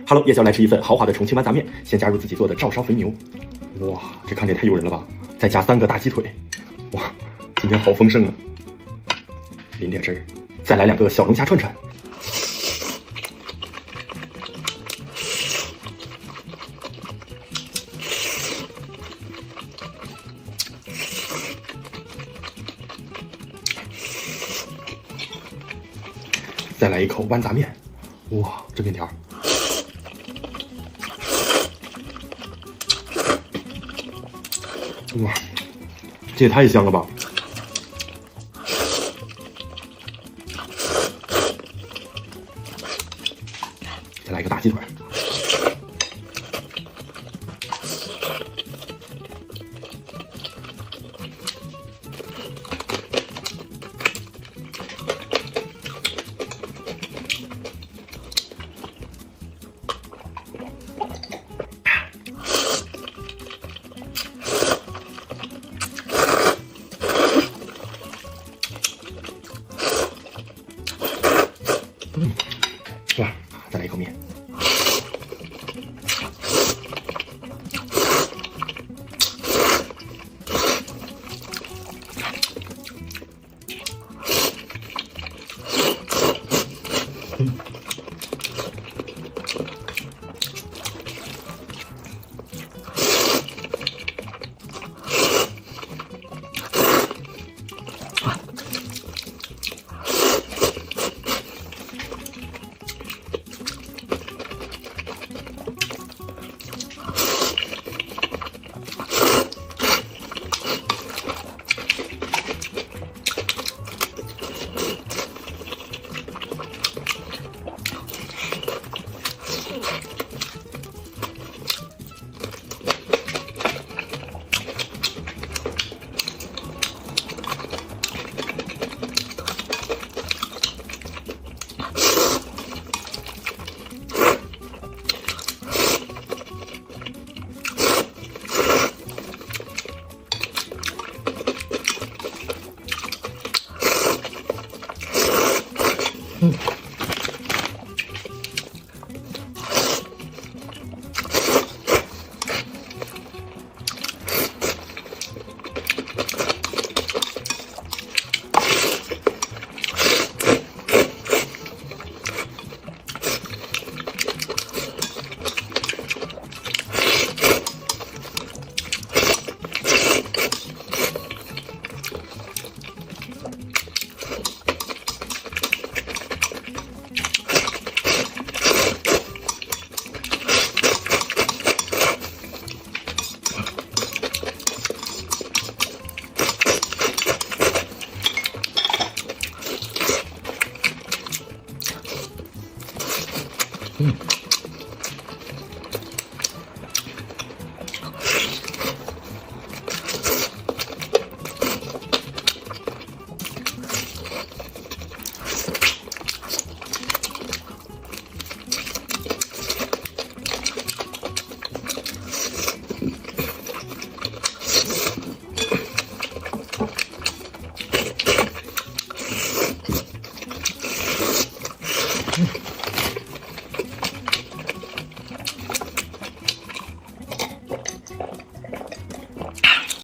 Hello，夜宵来吃一份豪华的重庆豌杂面，先加入自己做的照烧肥牛。哇，这看着也太诱人了吧！再加3个大鸡腿，哇，今天好丰盛啊！淋点汁儿，再来2个小龙虾串串。再来一口豌杂面，哇，这面条。哇，这也太香了吧！再来一个大鸡腿。哇，再来一口面。嗯。